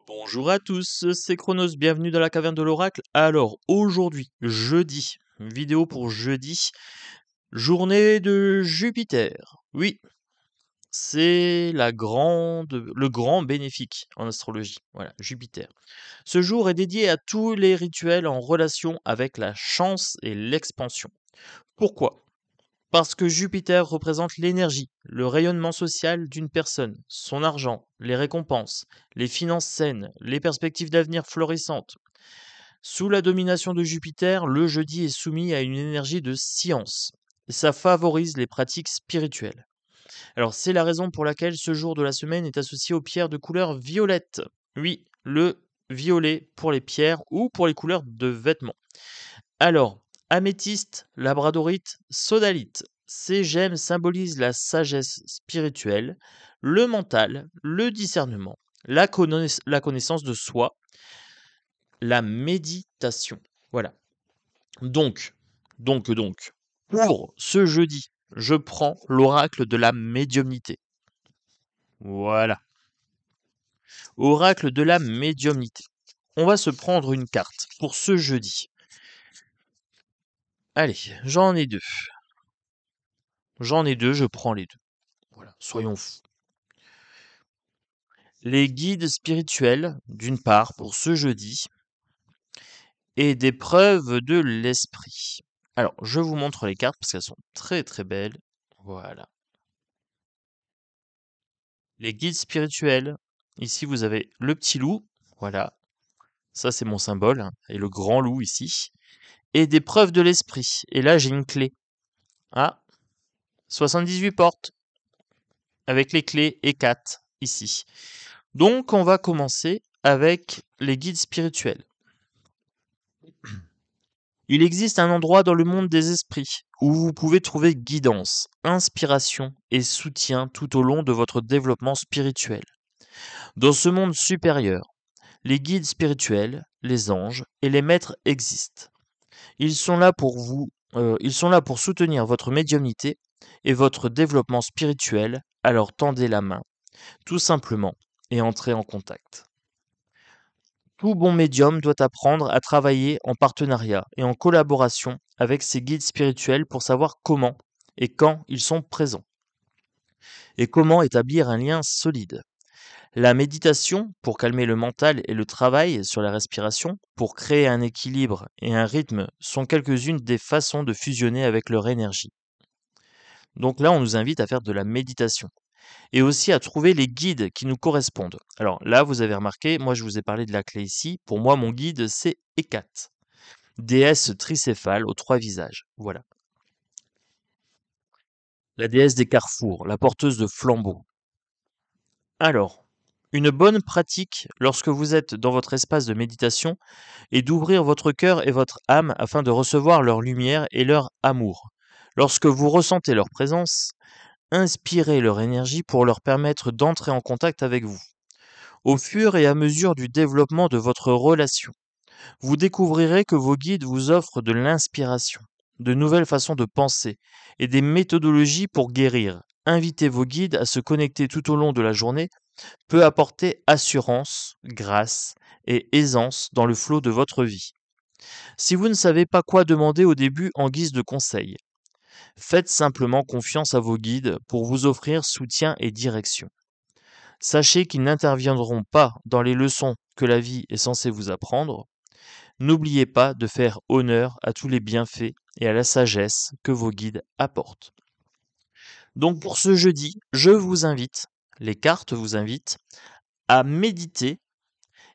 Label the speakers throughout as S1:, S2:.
S1: Bonjour à tous, c'est Chronos, bienvenue dans la caverne de l'oracle. Alors, aujourd'hui, jeudi, vidéo pour jeudi, journée de Jupiter. Oui, c'est le grand bénéfique en astrologie. Voilà, Jupiter. Ce jour est dédié à tous les rituels en relation avec la chance et l'expansion. Pourquoi? Parce que Jupiter représente l'énergie, le rayonnement social d'une personne, son argent, les récompenses, les finances saines, les perspectives d'avenir florissantes. Sous la domination de Jupiter, le jeudi est soumis à une énergie de science. Ça favorise les pratiques spirituelles. Alors c'est la raison pour laquelle ce jour de la semaine est associé aux pierres de couleur violette. Oui, le violet pour les pierres ou pour les couleurs de vêtements. Alors, améthyste, labradorite, sodalite. Ces gemmes symbolisent la sagesse spirituelle, le mental, le discernement, la connaissance de soi, la méditation. Voilà. Donc, donc, pour ce jeudi, je prends l'oracle de la médiumnité. Voilà. Oracle de la médiumnité. On va se prendre une carte pour ce jeudi. Allez, j'en ai deux. Je prends les deux. Voilà, soyons fous. Les guides spirituels, d'une part, pour ce jeudi, et des preuves de l'esprit. Alors, je vous montre les cartes parce qu'elles sont très très belles. Voilà. Les guides spirituels. Ici, vous avez le petit loup. Voilà. Ça, c'est mon symbole, hein, et le grand loup ici. Et des preuves de l'esprit. Et là, j'ai une clé. Ah, 78 portes avec les clés et 4 ici. Donc, on va commencer avec les guides spirituels. Il existe un endroit dans le monde des esprits où vous pouvez trouver guidance, inspiration et soutien tout au long de votre développement spirituel. Dans ce monde supérieur, les guides spirituels, les anges et les maîtres existent. Ils sont là pour ils sont là pour soutenir votre médiumnité et votre développement spirituel, alors tendez la main, tout simplement, et entrez en contact. Tout bon médium doit apprendre à travailler en partenariat et en collaboration avec ses guides spirituels pour savoir comment et quand ils sont présents, et comment établir un lien solide. La méditation, pour calmer le mental, et le travail sur la respiration, pour créer un équilibre et un rythme, sont quelques-unes des façons de fusionner avec leur énergie. Donc là, on nous invite à faire de la méditation et aussi à trouver les guides qui nous correspondent. Alors là, vous avez remarqué, moi je vous ai parlé de la clé ici. Pour moi, mon guide, c'est Hécate, déesse tricéphale aux 3 visages. Voilà. La déesse des carrefours, la porteuse de flambeaux. Alors, une bonne pratique lorsque vous êtes dans votre espace de méditation est d'ouvrir votre cœur et votre âme afin de recevoir leur lumière et leur amour. Lorsque vous ressentez leur présence, inspirez leur énergie pour leur permettre d'entrer en contact avec vous. Au fur et à mesure du développement de votre relation, vous découvrirez que vos guides vous offrent de l'inspiration, de nouvelles façons de penser et des méthodologies pour guérir. Invitez vos guides à se connecter tout au long de la journée peut apporter assurance, grâce et aisance dans le flot de votre vie. Si vous ne savez pas quoi demander au début en guise de conseil, faites simplement confiance à vos guides pour vous offrir soutien et direction. Sachez qu'ils n'interviendront pas dans les leçons que la vie est censée vous apprendre. N'oubliez pas de faire honneur à tous les bienfaits et à la sagesse que vos guides apportent. Donc pour ce jeudi, je vous invite, les cartes vous invitent, à méditer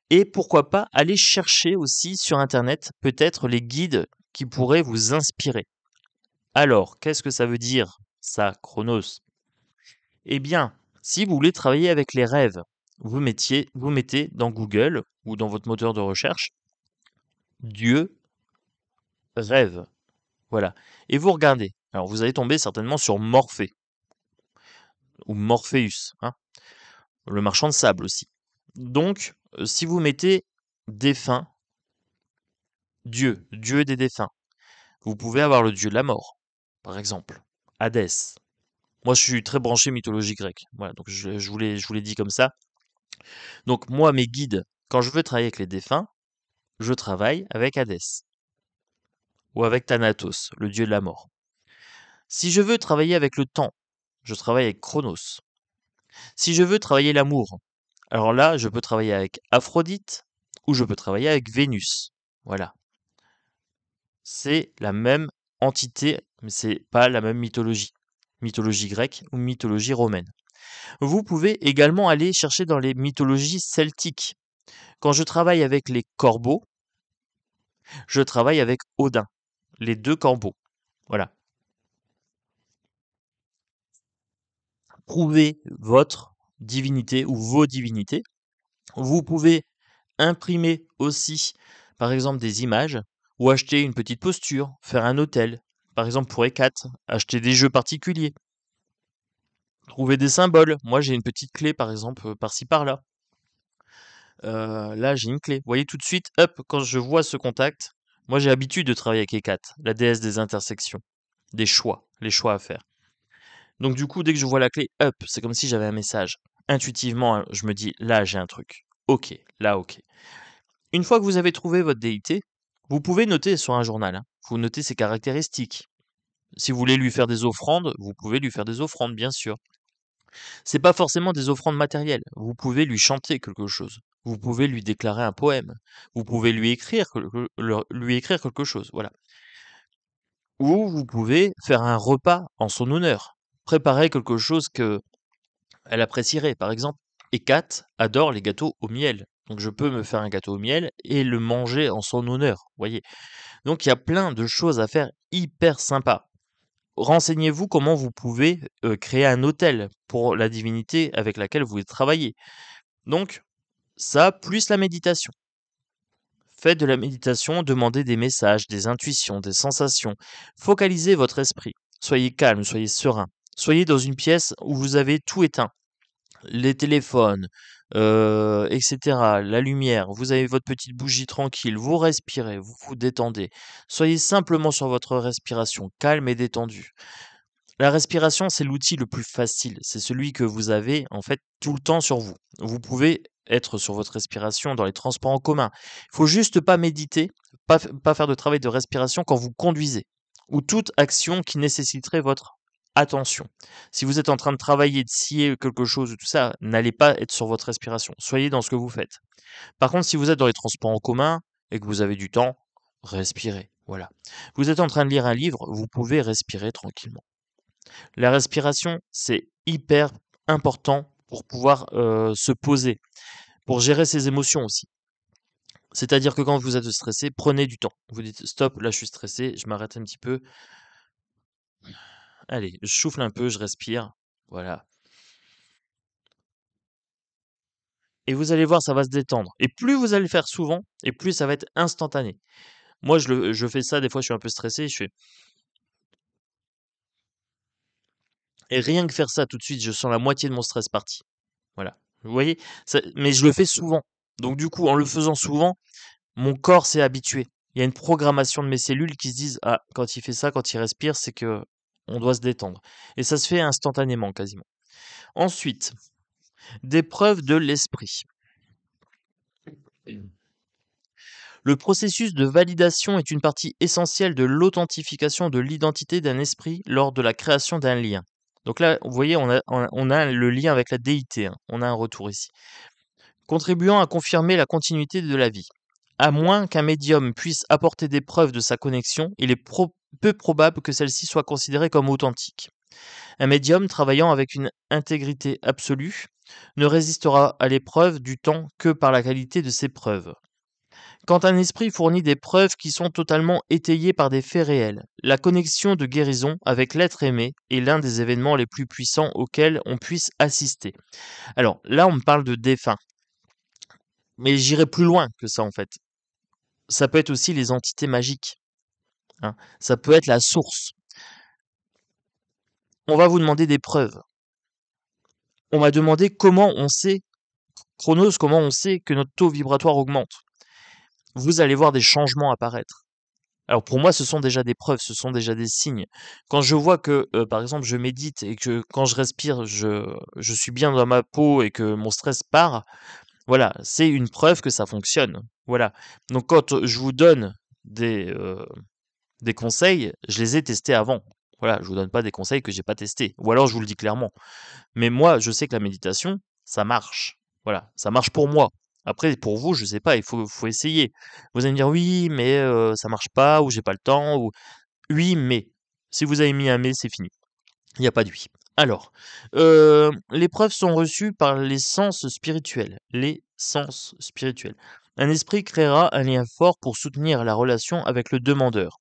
S1: et pourquoi pas aller chercher aussi sur Internet peut-être les guides qui pourraient vous inspirer. Alors, qu'est-ce que ça veut dire, ça, Chronos? Eh bien, si vous voulez travailler avec les rêves, vous mettez dans Google ou dans votre moteur de recherche Dieu rêve. Voilà. Et vous regardez. Alors, vous allez tomber certainement sur Morphée ou Morpheus, hein, le marchand de sable aussi. Donc, si vous mettez défunt, Dieu des défunts, vous pouvez avoir le dieu de la mort, par exemple, Hadès. Moi, je suis très branché mythologie grecque. Voilà, donc je vous l'ai dit comme ça. Donc moi, mes guides, Quand je veux travailler avec les défunts, je travaille avec Hadès ou avec Thanatos, le dieu de la mort. Si je veux travailler avec le temps, je travaille avec Chronos. Si je veux travailler l'amour, alors là, je peux travailler avec Aphrodite ou je peux travailler avec Vénus. Voilà. C'est la même entité, mais c'est pas la même mythologie. Mythologie grecque ou mythologie romaine. Vous pouvez également aller chercher dans les mythologies celtiques. Quand je travaille avec les corbeaux, je travaille avec Odin, les deux corbeaux. Voilà. Prouvez votre divinité ou vos divinités. Vous pouvez imprimer aussi, par exemple, des images ou acheter une petite posture, faire un hôtel. Par exemple, pour Hécate, acheter des jeux particuliers. Trouver des symboles. Moi, j'ai une petite clé, par exemple, par-ci, par-là. Là, j'ai une clé. Vous voyez tout de suite, hop, quand je vois ce contact, moi, j'ai l'habitude de travailler avec Hécate, la déesse des intersections, des choix, les choix à faire. Donc, du coup, dès que je vois la clé, hop, c'est comme si j'avais un message. Intuitivement, hein, je me dis, là, j'ai un truc. Ok, là, ok. Une fois que vous avez trouvé votre déité, vous pouvez noter sur un journal. Hein. Vous notez ses caractéristiques. Si vous voulez lui faire des offrandes, vous pouvez lui faire des offrandes, bien sûr. C'est pas forcément des offrandes matérielles. Vous pouvez lui chanter quelque chose. Vous pouvez lui déclarer un poème. Vous pouvez lui écrire quelque chose. Voilà. Ou vous pouvez faire un repas en son honneur. Préparer quelque chose que elle apprécierait. Par exemple, Hécate adore les gâteaux au miel. Donc je peux me faire un gâteau au miel et le manger en son honneur. Voyez. Donc il y a plein de choses à faire hyper sympas. Renseignez-vous comment vous pouvez créer un hôtel pour la divinité avec laquelle vous travaillez. Donc, ça, plus la méditation. Faites de la méditation, demandez des messages, des intuitions, des sensations. Focalisez votre esprit. Soyez calme, soyez serein. Soyez dans une pièce où vous avez tout éteint. Les téléphones, etc. La lumière. Vous avez votre petite bougie tranquille. Vous respirez, vous vous détendez. Soyez simplement sur votre respiration, calme et détendu. La respiration, c'est l'outil le plus facile. C'est celui que vous avez en fait tout le temps sur vous. Vous pouvez être sur votre respiration dans les transports en commun. Il faut juste pas méditer, pas faire de travail de respiration quand vous conduisez ou toute action qui nécessiterait votre attention. Si vous êtes en train de travailler, de scier quelque chose ou tout ça, n'allez pas être sur votre respiration. Soyez dans ce que vous faites. Par contre, si vous êtes dans les transports en commun et que vous avez du temps, respirez. Voilà. Vous êtes en train de lire un livre, vous pouvez respirer tranquillement. La respiration, c'est hyper important pour pouvoir se poser, pour gérer ses émotions aussi. C'est-à-dire que quand vous êtes stressé, prenez du temps. Vous dites stop, là je suis stressé, je m'arrête un petit peu. Allez, je souffle un peu, je respire. Voilà. Et vous allez voir, ça va se détendre. Et plus vous allez le faire souvent, et plus ça va être instantané. Moi, je fais ça, des fois je suis un peu stressé, je fais. Et rien que faire ça tout de suite, je sens la moitié de mon stress parti. Voilà. Vous voyez? Mais je le fais souvent. Donc du coup, en le faisant souvent, mon corps s'est habitué. Il y a une programmation de mes cellules qui se disent: «Ah, quand il fait ça, quand il respire, c'est que on doit se détendre» et ça se fait instantanément quasiment. Ensuite, des preuves de l'esprit. Le processus de validation est une partie essentielle de l'authentification de l'identité d'un esprit lors de la création d'un lien. Donc là, vous voyez, on a le lien avec la déité, hein. On a un retour ici. Contribuant à confirmer la continuité de la vie. À moins qu'un médium puisse apporter des preuves de sa connexion, il est peu probable que celle-ci soit considérée comme authentique. Un médium travaillant avec une intégrité absolue ne résistera à l'épreuve du temps que par la qualité de ses preuves. Quand un esprit fournit des preuves qui sont totalement étayées par des faits réels, la connexion de guérison avec l'être aimé est l'un des événements les plus puissants auxquels on puisse assister. Alors là, on me parle de défunts. Mais j'irai plus loin que ça en fait. Ça peut être aussi les entités magiques. Hein. Ça peut être la source. On va vous demander des preuves. On m'a demandé comment on sait, Chronos, comment on sait que notre taux vibratoire augmente. Vous allez voir des changements apparaître. Alors pour moi, ce sont déjà des preuves, ce sont déjà des signes. Quand je vois que, par exemple, je médite et que quand je respire, je suis bien dans ma peau et que mon stress part, Voilà, c'est une preuve que ça fonctionne. Voilà. Donc quand je vous donne des conseils, je les ai testés avant. Voilà, je vous donne pas des conseils que j'ai pas testés. Ou alors je vous le dis clairement. Mais moi, je sais que la méditation, ça marche. Voilà, ça marche pour moi. Après, pour vous, je sais pas, il faut essayer. Vous allez me dire oui, mais ça marche pas, ou j'ai pas le temps, ou oui, mais. Si vous avez mis un mais, c'est fini. Il n'y a pas de oui. Alors, les preuves sont reçues par les sens spirituels. Les sens spirituels. Un esprit créera un lien fort pour soutenir la relation avec le demandeur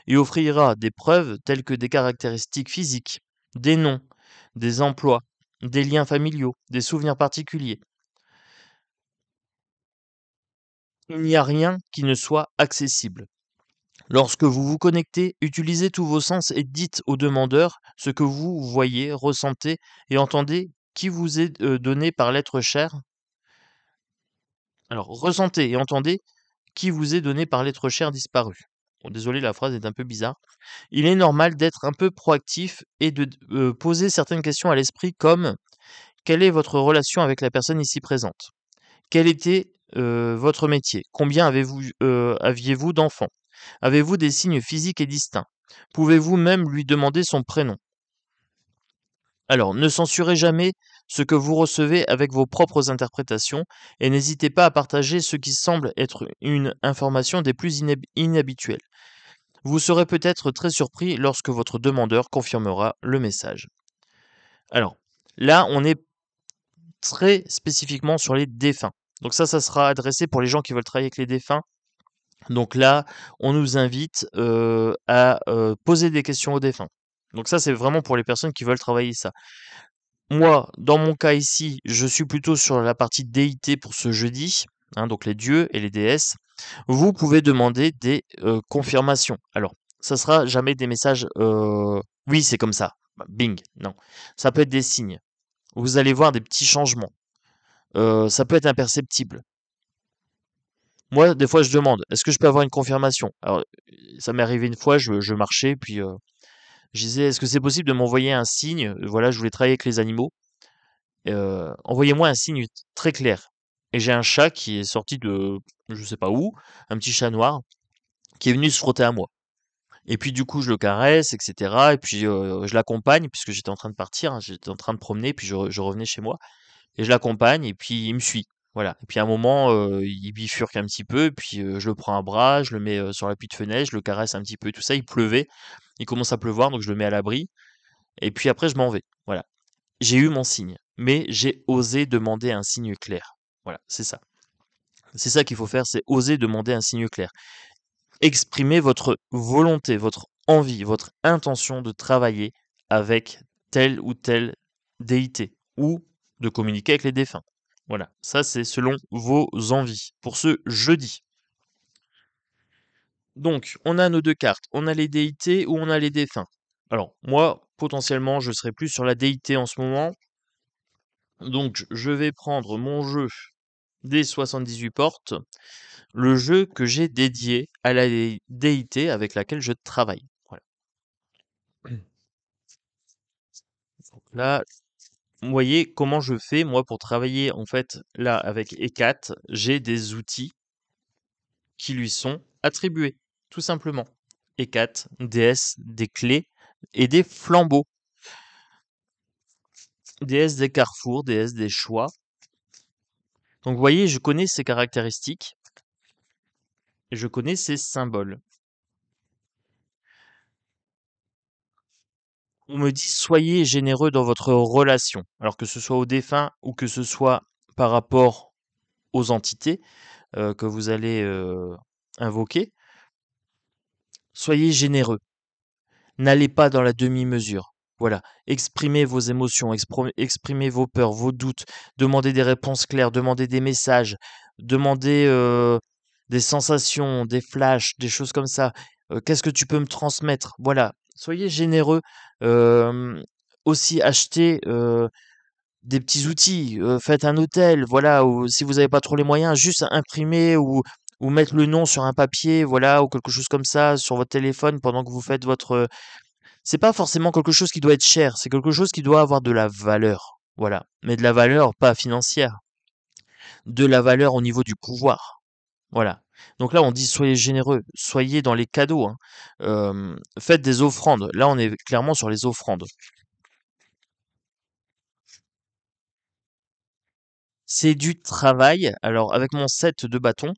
S1: et offrira des preuves telles que des caractéristiques physiques, des noms, des emplois, des liens familiaux, des souvenirs particuliers. Il n'y a rien qui ne soit accessible. Lorsque vous vous connectez, utilisez tous vos sens et dites au demandeur ce que vous voyez, ressentez et entendez qui vous est donné par l'être cher. Alors, ressentez et entendez qui vous est donné par l'être cher disparu. Bon, désolé, la phrase est un peu bizarre. Il est normal d'être un peu proactif et de poser certaines questions à l'esprit comme quelle est votre relation avec la personne ici présente? Quel était votre métier? Combien aviez-vous d'enfants? Avez-vous des signes physiques et distincts? Pouvez-vous même lui demander son prénom? Alors, ne censurez jamais ce que vous recevez avec vos propres interprétations et n'hésitez pas à partager ce qui semble être une information des plus inhabituelles. Vous serez peut-être très surpris lorsque votre demandeur confirmera le message. Alors, là, on est très spécifiquement sur les défunts. Donc ça sera adressé pour les gens qui veulent travailler avec les défunts. Donc là, on nous invite à poser des questions aux défunts. Donc ça, c'est vraiment pour les personnes qui veulent travailler ça. Moi, dans mon cas ici, je suis plutôt sur la partie déité pour ce jeudi, hein, donc les dieux et les déesses. Vous pouvez demander des confirmations. Alors, ça sera jamais des messages oui, c'est comme ça. Bah, bing, non. Ça peut être des signes. Vous allez voir des petits changements. Ça peut être imperceptible. Moi, des fois, je demande, est-ce que je peux avoir une confirmation? Alors, ça m'est arrivé une fois, je marchais, puis je disais, est-ce que c'est possible de m'envoyer un signe? Voilà, je voulais travailler avec les animaux. Envoyez-moi un signe très clair. Et j'ai un chat qui est sorti de, je sais pas où, un petit chat noir, qui est venu se frotter à moi. Et puis du coup, je le caresse, etc. Et puis je l'accompagne, puisque j'étais en train de partir, hein, j'étais en train de promener, puis je revenais chez moi. Et je l'accompagne, et puis il me suit. Voilà. Et puis à un moment, il bifurque un petit peu, et puis je le prends à bras, je le mets sur l'appui de fenêtre, je le caresse un petit peu, tout ça. Il pleuvait, il commence à pleuvoir, donc je le mets à l'abri. Et puis après, je m'en vais. Voilà. J'ai eu mon signe, mais j'ai osé demander un signe clair. Voilà, c'est ça. C'est ça qu'il faut faire, c'est oser demander un signe clair. Exprimez votre volonté, votre envie, votre intention de travailler avec telle ou telle déité ou de communiquer avec les défunts. Voilà, ça c'est selon vos envies pour ce jeudi. Donc, on a nos deux cartes, on a les déités ou on a les défunts. Alors, moi, potentiellement, je serai plus sur la déité en ce moment. Donc, je vais prendre mon jeu des 78 portes, le jeu que j'ai dédié à la déité avec laquelle je travaille. Voilà. Donc là, vous voyez comment je fais, moi, pour travailler, en fait, là, avec Ekat, j'ai des outils qui lui sont attribués, tout simplement. Ekat, déesse des clés et des flambeaux, déesse des carrefours, déesse des choix. Donc, vous voyez, je connais ses caractéristiques et je connais ses symboles. On me dit soyez généreux dans votre relation, alors que ce soit aux défunts ou que ce soit par rapport aux entités que vous allez invoquer. Soyez généreux. N'allez pas dans la demi-mesure. Voilà. Exprimez vos émotions, exprimez vos peurs, vos doutes. Demandez des réponses claires, demandez des messages, demandez des sensations, des flashs, des choses comme ça. Qu'est-ce que tu peux me transmettre? Voilà. Soyez généreux. Euh, Aussi, achetez des petits outils. Faites un hôtel. Voilà. Ou si vous n'avez pas trop les moyens, juste imprimer ou mettre le nom sur un papier, voilà, ou quelque chose comme ça, sur votre téléphone pendant que vous faites votre, c'est pas forcément quelque chose qui doit être cher, c'est quelque chose qui doit avoir de la valeur. Voilà. Mais de la valeur pas financière. de la valeur au niveau du pouvoir. Voilà. Donc là, on dit soyez généreux, soyez dans les cadeaux, hein. Faites des offrandes. Là, on est clairement sur les offrandes. C'est du travail. Alors, avec mon set de bâtons,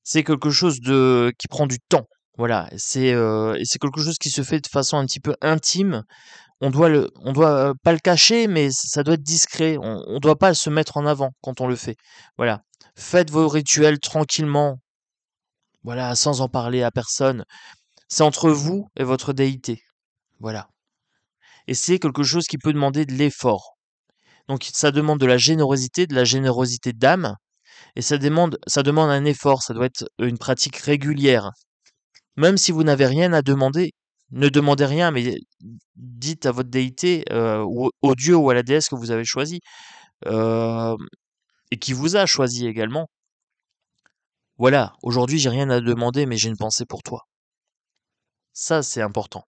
S1: c'est quelque chose de qui prend du temps. Voilà, et c'est quelque chose qui se fait de façon un petit peu intime. On doit pas le cacher, mais ça doit être discret. On doit pas se mettre en avant quand on le fait. Voilà. Faites vos rituels tranquillement. Voilà, sans en parler à personne. C'est entre vous et votre déité. Voilà. Et c'est quelque chose qui peut demander de l'effort. Donc ça demande de la générosité d'âme, et ça demande un effort, ça doit être une pratique régulière. Même si vous n'avez rien à demander, ne demandez rien, mais dites à votre déité, ou au dieu ou à la déesse que vous avez choisi, euh, et qui vous a choisi également. Voilà, aujourd'hui j'ai rien à demander, mais j'ai une pensée pour toi. Ça, c'est important.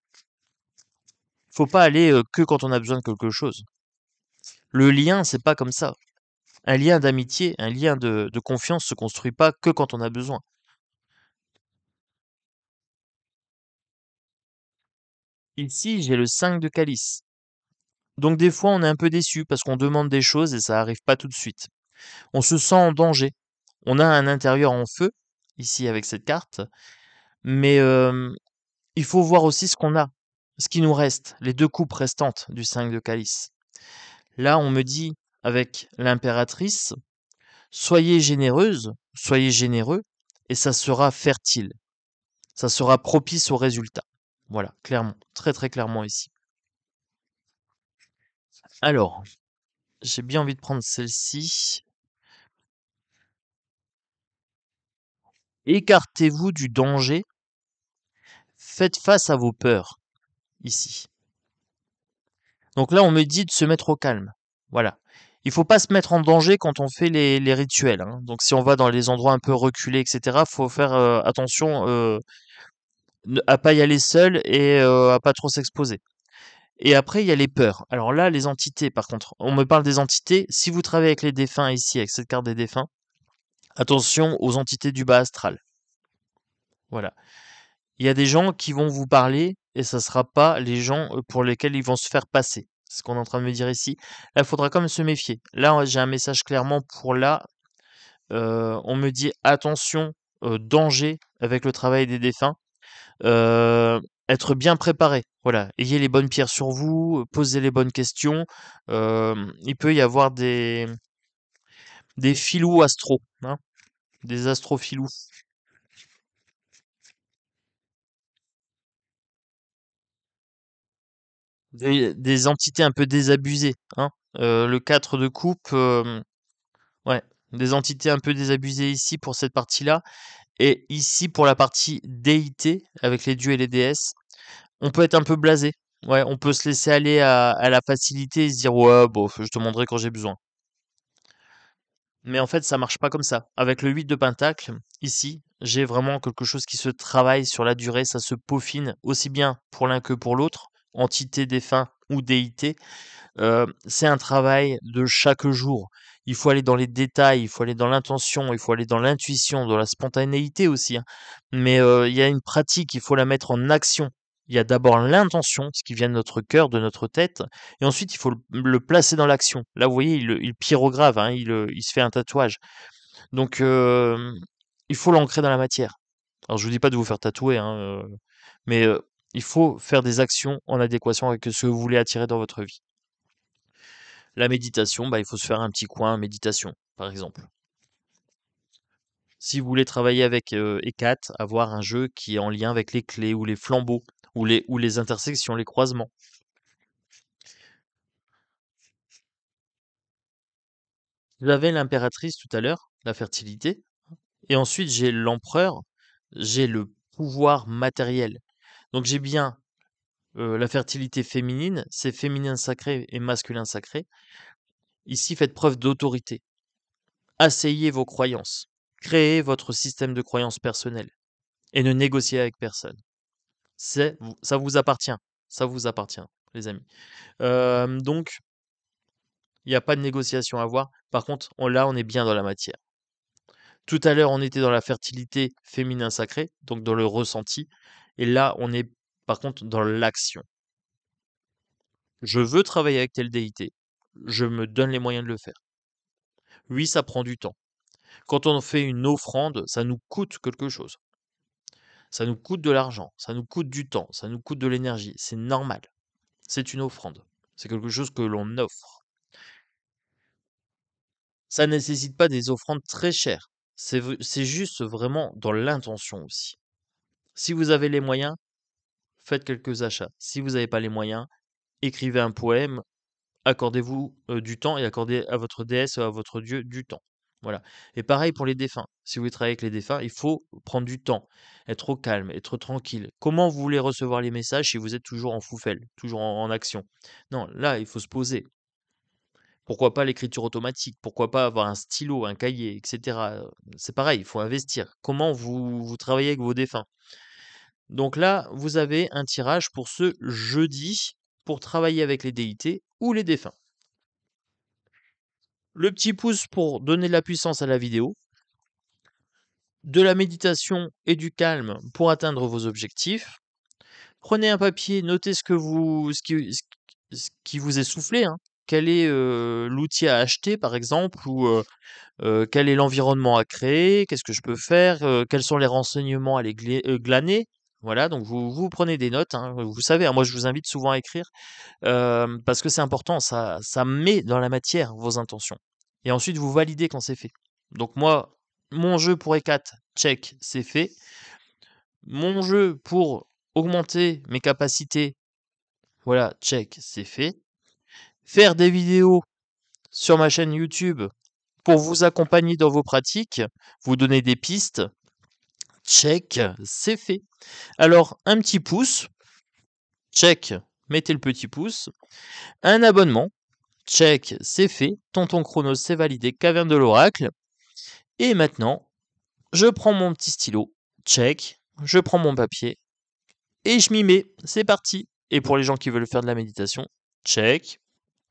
S1: Faut pas aller que quand on a besoin de quelque chose. Le lien, c'est pas comme ça. Un lien d'amitié, un lien de confiance se construit pas que quand on a besoin. Ici, j'ai le 5 de calice. Donc des fois, on est un peu déçu parce qu'on demande des choses et ça arrive pas tout de suite. On se sent en danger. On a un intérieur en feu, ici avec cette carte, mais il faut voir aussi ce qu'on a, ce qui nous reste, les deux coupes restantes du 5 de calice. Là, on me dit, avec l'impératrice, soyez généreuse, soyez généreux, et ça sera fertile. Ça sera propice au résultat. Voilà, clairement, très très clairement ici. Alors, j'ai bien envie de prendre celle-ci. Écartez-vous du danger, faites face à vos peurs, ici. Donc là, on me dit de se mettre au calme. Voilà. Il faut pas se mettre en danger quand on fait les rituels, hein. Donc si on va dans les endroits un peu reculés, etc., faut faire attention à pas y aller seul et à pas trop s'exposer. Et après, il y a les peurs. Alors là, les entités, par contre, on me parle des entités. Si vous travaillez avec les défunts ici, avec cette carte des défunts, attention aux entités du bas astral. Voilà. Il y a des gens qui vont vous parler et ça sera pas les gens pour lesquels ils vont se faire passer. C'est ce qu'on est en train de me dire ici. Là, il faudra quand même se méfier. Là, j'ai un message clairement pour là. On me dit attention, danger avec le travail des défunts. Heu, Être bien préparé, voilà. Ayez les bonnes pierres sur vous, posez les bonnes questions. Il peut y avoir des filous astro, hein, des astrofilous. Des entités un peu désabusées, hein. Le 4 de coupe, ouais, des entités un peu désabusées ici pour cette partie-là, et ici pour la partie déité avec les dieux et les déesses. On peut être un peu blasé. Ouais, on peut se laisser aller à la facilité et se dire ouais, bof, je te demanderai quand j'ai besoin. Mais en fait, ça marche pas comme ça. Avec le 8 de pentacle, ici, j'ai vraiment quelque chose qui se travaille sur la durée, ça se peaufine aussi bien pour l'un que pour l'autre, entité défunt ou déité. C'est un travail de chaque jour. Il faut aller dans les détails, il faut aller dans l'intention, il faut aller dans l'intuition, dans la spontanéité aussi, hein. Mais il y a une pratique, il faut la mettre en action. Il y a d'abord l'intention, ce qui vient de notre cœur, de notre tête, et ensuite il faut le placer dans l'action. Là, vous voyez, il pyrographe, hein, il se fait un tatouage. Donc, il faut l'ancrer dans la matière. Alors, je vous dis pas de vous faire tatouer, hein, mais il faut faire des actions en adéquation avec ce que vous voulez attirer dans votre vie. La méditation, bah, il faut se faire un petit coin méditation, par exemple. Si vous voulez travailler avec Ecat, avoir un jeu qui est en lien avec les clés ou les flambeaux ou les intersections, les croisements. J'avais l'impératrice tout à l'heure, la fertilité, et ensuite j'ai l'empereur, j'ai le pouvoir matériel. Donc j'ai bien la fertilité féminine, c'est féminin sacré et masculin sacré. Ici, faites preuve d'autorité. Asseyez vos croyances. Créez votre système de croyances personnel et ne négociez avec personne. Ça vous appartient. Ça vous appartient, les amis. Donc, Il n'y a pas de négociation à avoir. Par contre, là, on est bien dans la matière. Tout à l'heure, on était dans la fertilité féminin sacré, donc dans le ressenti. Et là, on est par contre dans l'action. Je veux travailler avec telle déité. Je me donne les moyens de le faire. Oui, ça prend du temps. Quand on fait une offrande, ça nous coûte quelque chose. Ça nous coûte de l'argent, ça nous coûte du temps, ça nous coûte de l'énergie. C'est normal. C'est une offrande. C'est quelque chose que l'on offre. Ça ne nécessite pas des offrandes très chères. C'est juste vraiment dans l'intention aussi. Si vous avez les moyens, faites quelques achats. Si vous n'avez pas les moyens, écrivez un poème, accordez-vous du temps et accordez à votre déesse ou à votre dieu du temps. Voilà. Et pareil pour les défunts. Si vous travaillez avec les défunts, il faut prendre du temps, être au calme, être tranquille. Comment vous voulez recevoir les messages si vous êtes toujours en foufelle, toujours en action? Non, là, il faut se poser. Pourquoi pas l'écriture automatique? Pourquoi pas avoir un stylo, un cahier, etc. C'est pareil, il faut investir. Comment vous travaillez avec vos défunts? Donc là, vous avez un tirage pour ce jeudi pour travailler avec les déités ou les défunts. Le petit pouce pour donner de la puissance à la vidéo, de la méditation et du calme pour atteindre vos objectifs. Prenez un papier, notez ce qui vous est soufflé, hein. Quel est l'outil à acheter, par exemple, ou quel est l'environnement à créer, qu'est-ce que je peux faire, quels sont les renseignements à glaner. Voilà, donc vous prenez des notes, hein. Vous savez, hein, moi je vous invite souvent à écrire parce que c'est important, ça met dans la matière vos intentions. Et ensuite, vous validez quand c'est fait. Donc moi, mon jeu pour E4, check, c'est fait. Mon jeu pour augmenter mes capacités, voilà, check, c'est fait. Faire des vidéos sur ma chaîne YouTube pour vous accompagner dans vos pratiques, vous donner des pistes, check, c'est fait. Alors, un petit pouce, check, mettez le petit pouce. Un abonnement, check, c'est fait. Tonton Chronos, c'est validé. Caverne de l'Oracle. Et maintenant, je prends mon petit stylo, check, je prends mon papier et je m'y mets. C'est parti. Et pour les gens qui veulent faire de la méditation, check,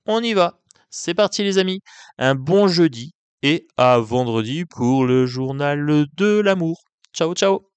S1: on y va. C'est parti les amis. Un bon jeudi et à vendredi pour le journal de l'amour. Ciao ciao.